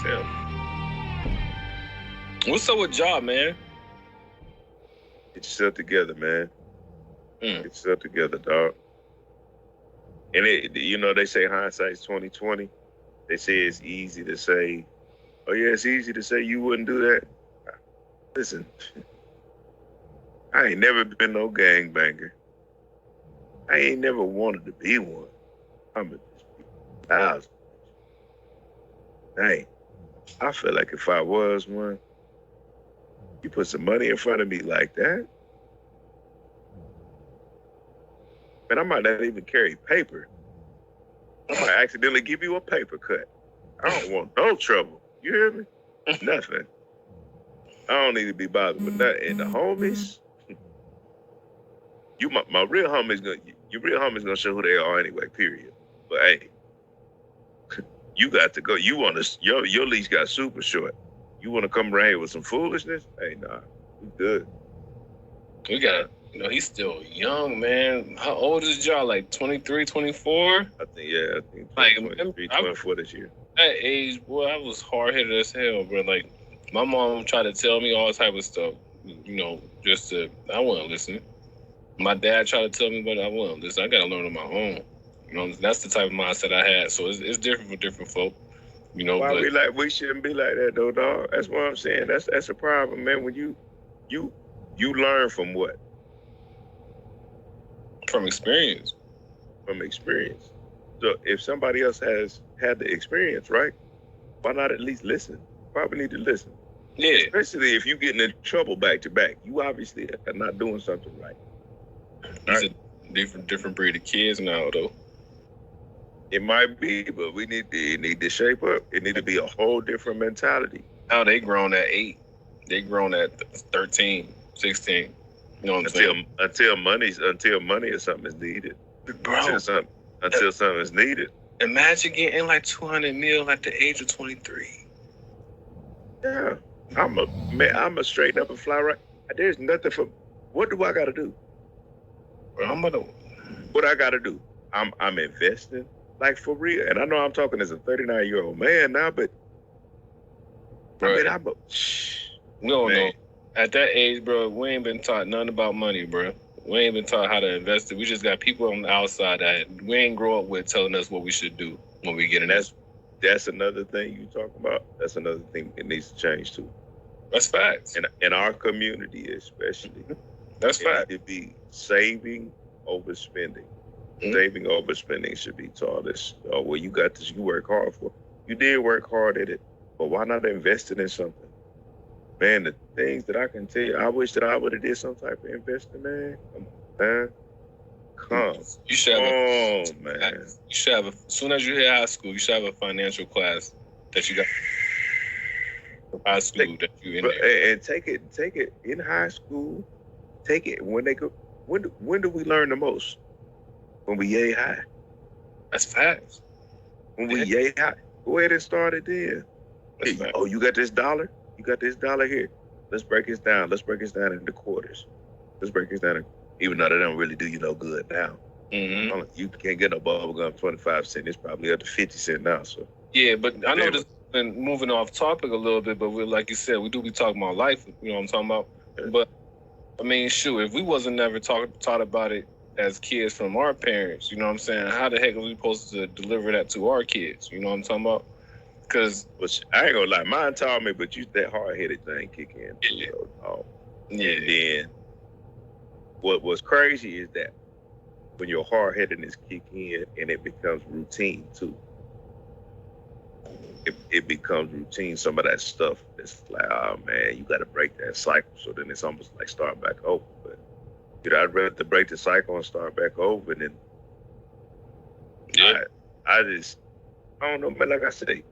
as hell. What's up with y'all, man? Get yourself together, man. Mm. Get yourself together, dog. And they say hindsight's 20/20. They say it's easy to say, oh yeah, it's easy to say you wouldn't do that. Listen, I ain't never been no gangbanger. I ain't never wanted to be one. I'm a thousand. Dang, I feel like if I was one, you put some money in front of me like that, man, I might not even carry paper. I might accidentally give you a paper cut. I don't want no trouble. You hear me? Nothing. I don't need to be bothered with that. And the homies, my real homies your real homies gonna show who they are anyway. Period. But hey, you got to go. You want to your leash got super short. You want to come around here with some foolishness? Hey, nah, we good. We got, he's still young, man. How old is y'all? Like 23, 24? I think Like, 23, 24 this year. That age, boy, I was hard-headed as hell, bro. Like, my mom tried to tell me all type of stuff, I wouldn't listen. My dad tried to tell me, but I wouldn't listen. I got to learn on my own. That's the type of mindset I had. So it's different for different folk, Why we shouldn't be like that though, dog? That's what I'm saying. That's a problem, man. When you learn from what? From experience. From experience. So if somebody else has had the experience, right? Why not at least listen? Probably need to listen. Yeah. Especially if you getting in trouble back to back. You obviously are not doing something right. It's a different breed of kids now, though. It might be, but it need to shape up. It need to be a whole different mentality. Now they grown at 8. They grown at 13, 16. You know what I'm saying? Until money or something is needed. Bro. Until something is needed. Imagine getting like 200 mil at the age of 23. Yeah. I'm a straighten up and fly right. There's nothing for, what do I got to do? Bro, what I got to do? I'm investing, like for real. And I know I'm talking as a 39-year-old man now, but bro, no. At that age, bro, we ain't been taught nothing about money, bro. We ain't been taught how to invest it. We just got people on the outside that we ain't grow up with telling us what we should do when we get in this. That's another thing you talk about. That's another thing that needs to change too. That's facts. In our community especially. That's fact. It be saving over spending. Mm-hmm. Saving over spending should be taught as, well, you got this, you work hard for. You did work hard at it, but why not invest it in something? Man, the things that I can tell you, I wish that I would have did some type of investing, man. Come on. You should have man. You should have, as soon as you hit high school, you should have a financial class that you got high school that you in there. And take it in high school. Take it when they go. When do we learn the most? When we yay high. That's facts. When we yay high, go ahead and start it then. Hey, you got this dollar? You got this dollar here. Let's break it down. Let's break it down into quarters. Let's break it down. Even though they don't really do you no good now. Mm-hmm. You can't get no bubble gum 25 cents. It's probably up to 50 cents now. So yeah, but I know this has been moving off topic a little bit, but like you said, we do be talking about life. You know what I'm talking about? Yeah. But I mean, shoot, if we wasn't never taught about it as kids from our parents, you know what I'm saying? How the heck are we supposed to deliver that to our kids? You know what I'm talking about? Because I ain't gonna lie, mine taught me, but that hard-headed thing kick in too. Yeah. Yeah. And then what was crazy is that when your hard-headedness kick in and it becomes routine too. It becomes routine. Some of that stuff that's like, oh man, you got to break that cycle. So then it's almost like start back over. But I'd rather break the cycle and start back over. And then I don't know, man. Like I said,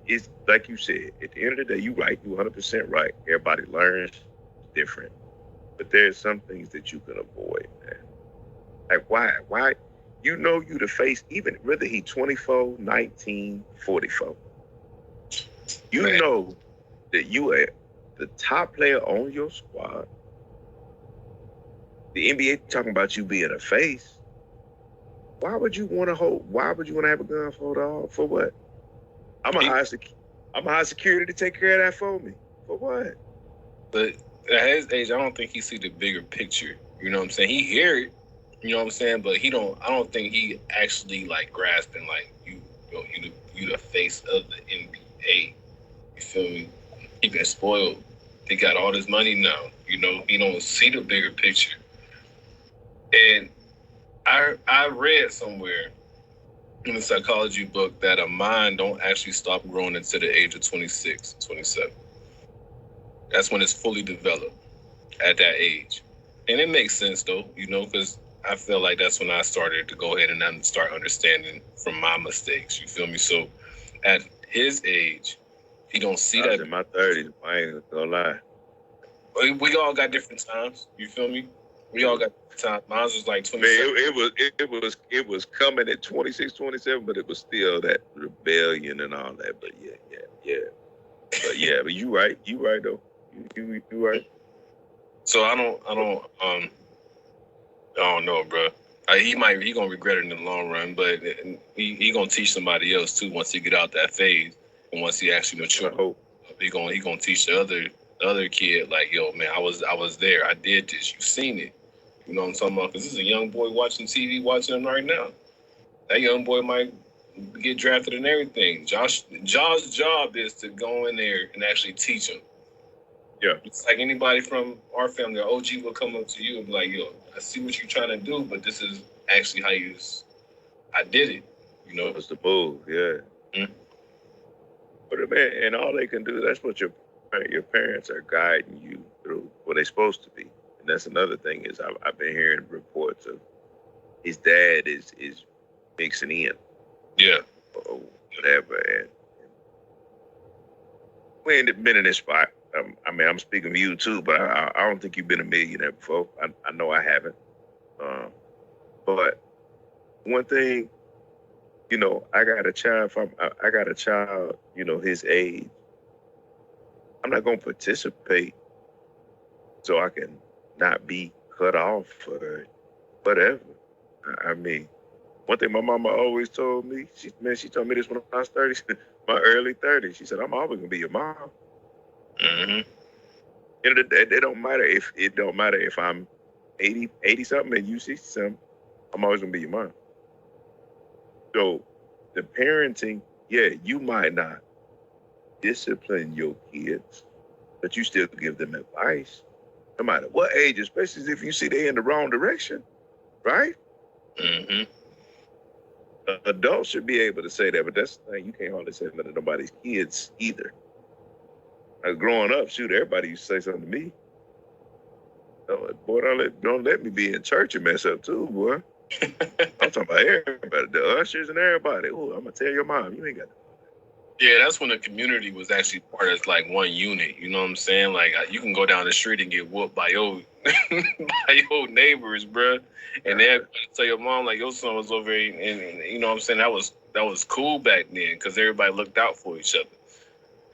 it's like you said. At the end of the day, you right. You 100% right. Everybody learns different, but there's some things that you can avoid, man. Like why? You know you the face. Even whether he 24, 19, 44. You know that you are the top player on your squad. The NBA talking about you being a face. Why would you want to have a gun for what? I'm a I'm high security to take care of that for me. For what? But at his age, I don't think he see the bigger picture. You know what I'm saying? He hear it. You know what I'm saying? But he don't. I don't think he actually like grasping like you the face of the NBA. You feel me? He been spoiled. He got all this money now. You know, he don't see the bigger picture. And I read somewhere in a psychology book that a mind don't actually stop growing until the age of 26, 27. That's when it's fully developed at that age. And it makes sense though, you know, because I feel like that's when I started to go ahead and then start understanding from my mistakes. You feel me? So at his age, he don't see I was that. in my 30s. I ain't gonna lie. We all got different times. You feel me? We all got different times. Mine was like 27. Man, it was coming at 26, 27, but it was still that rebellion and all that. But yeah. But you right though. You right. So I don't know, bro. He gonna regret it in the long run, but he gonna teach somebody else too once he get out that phase and once he actually mature. I hope. He gonna teach the other kid like, yo, man, I was there, I did this, you seen it. You know what I'm talking about? Because this is a young boy watching TV, watching him right now. That young boy might get drafted and everything. Josh's job is to go in there and actually teach him. Yeah. It's like anybody from our family, or OG will come up to you and be like, yo, I see what you're trying to do, but this is actually how I did it. You know? It's the move, yeah. Mm-hmm. But man, and all they can do, that's what your parents are guiding you through what they're supposed to be. And that's another thing is I've been hearing reports of his dad is mixing in. Yeah. Or whatever. And we ain't been in this spot. I mean, I'm speaking to you too, but I don't think you've been a millionaire before. I know I haven't. But one thing, you know, I got a child, you know, his age. I'm not going to participate so I can not be cut off or whatever. I mean, one thing my mama always told me, she told me this when I was 30, my early 30s. She said, I'm always going to be your mom. Mm-hmm. It don't matter if I'm 80 something and you 60 something. I'm always gonna be your mom. So the parenting, yeah, you might not discipline your kids, but you still give them advice, no matter what age, especially if you see they're in the wrong direction, right? Mm-hmm. Adults should be able to say that, but that's the thing, you can't hardly say that to nobody's kids either. Like growing up, shoot, everybody used to say something to me. Boy, don't let me be in church and mess up too, boy. I'm talking about everybody, the ushers and everybody. Oh, I'm gonna tell your mom, you ain't got. Yeah, that's when the community was actually part of like one unit. You know what I'm saying? Like you can go down the street and get whooped by your neighbors, bro, and they tell your mom like your son was over here, and you know what I'm saying? That was cool back then because everybody looked out for each other.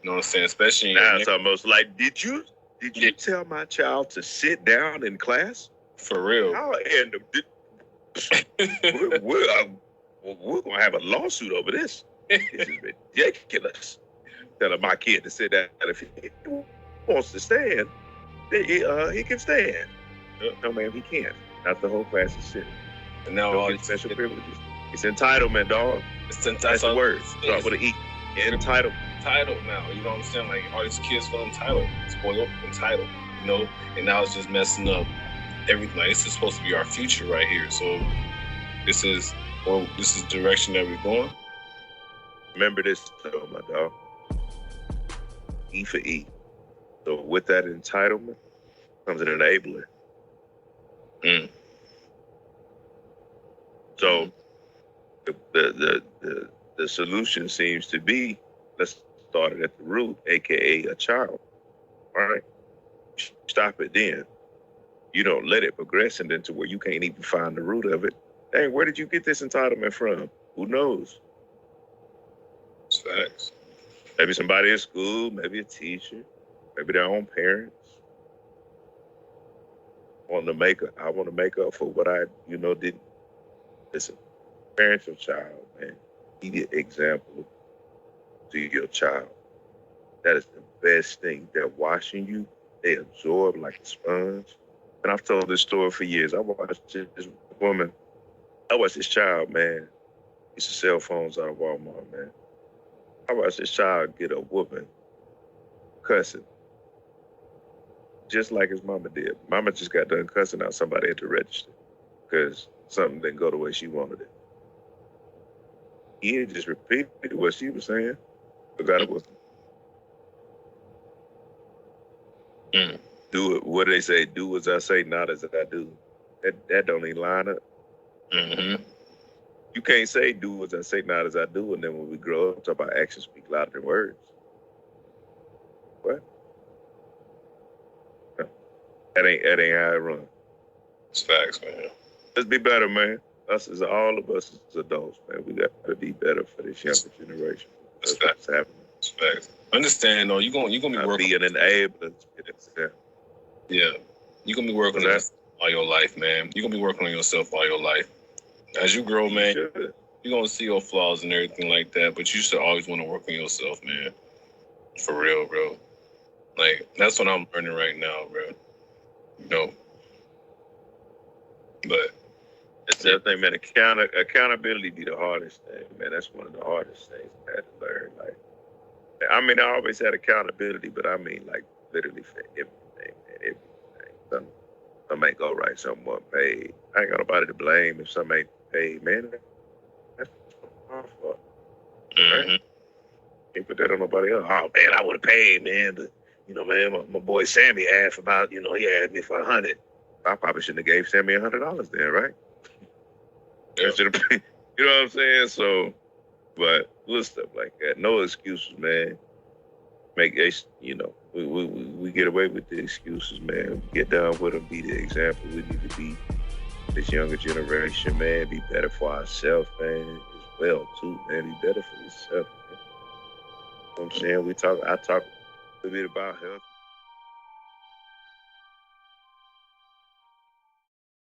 You know what I'm saying? Especially now it's almost like, did you tell my child to sit down in class? For real? And we're gonna have a lawsuit over this. This is ridiculous. Telling my kid to sit down. If he wants to stand, he can stand. No, ma'am, he can't. Not the whole class is sitting. And now all these special privileges. It's entitlement, dog. It's entitlement. That's the word. Start with an E. Entitled. Entitled now. You know what I'm saying? Like all these kids feel entitled, spoiled, entitled. You know, and now it's just messing up everything. Like this is supposed to be our future right here. So this is the direction that we're going. Remember this, though, my dog. E for E. So with that entitlement comes an enabler. Mm. So the solution seems to be, let's start it at the root, aka a child. All right. Stop it then. You don't let it progress and then to where you can't even find the root of it. Dang, where did you get this entitlement from? Who knows? Facts. Maybe somebody at school, maybe a teacher, maybe their own parents. I want to make up for what I, didn't. Listen, parent your child, man. Be the example to your child. That is the best thing. They're washing you. They absorb like a sponge. And I've told this story for years. I watched this woman. I watched this child, man. Used to sell phones out of Walmart, man. I watched this child get a whooping, cussing, just like his mama did. Mama just got done cussing out somebody at the register because something didn't go the way she wanted it. He just repeated what she was saying, but got a whooping. Do it. What do they say? Do as I say, not as I do. That don't even line up. Mm-hmm. You can't say do as I say, not as I do, and then when we grow up, talk about actions speak louder than words. What? That ain't how it runs. It's facts, man. Let's be better, man. Us as all of us as adults, man. We got to be better for this younger generation. That's facts. It's facts. Understand though, you're gonna be working. Be an enabler. Yeah, you're gonna be working on all your life, man. You're gonna be working on yourself all your life. As you grow, man, you're gonna see your flaws and everything like that. But you should always want to work on yourself, man. For real, bro. Like that's what I'm learning right now, bro. You know. But that's the other thing, man. Accountability be the hardest thing, man. That's one of the hardest things I had to learn. Like, I mean, I always had accountability, but I mean, like, literally for everything, man. Everything. Something ain't go right. Something wasn't paid. I ain't got nobody to blame if something ain't paid, man. That's my fault. mm-hmm. Right? Can't put that on nobody else. Oh man, I would have paid, man. But you know, man, my boy Sammy asked about, he asked me for $100. I probably shouldn't have gave Sammy $100 then, right? Yeah. You know what I'm saying? So, but little stuff like that. No excuses, man. We get away with the excuses, man. Get down with them, be the example we need to be. This younger generation, man, be better for ourselves, man, as well, too, man. Be better for yourself, man. You know what I'm saying? I talk a bit about health.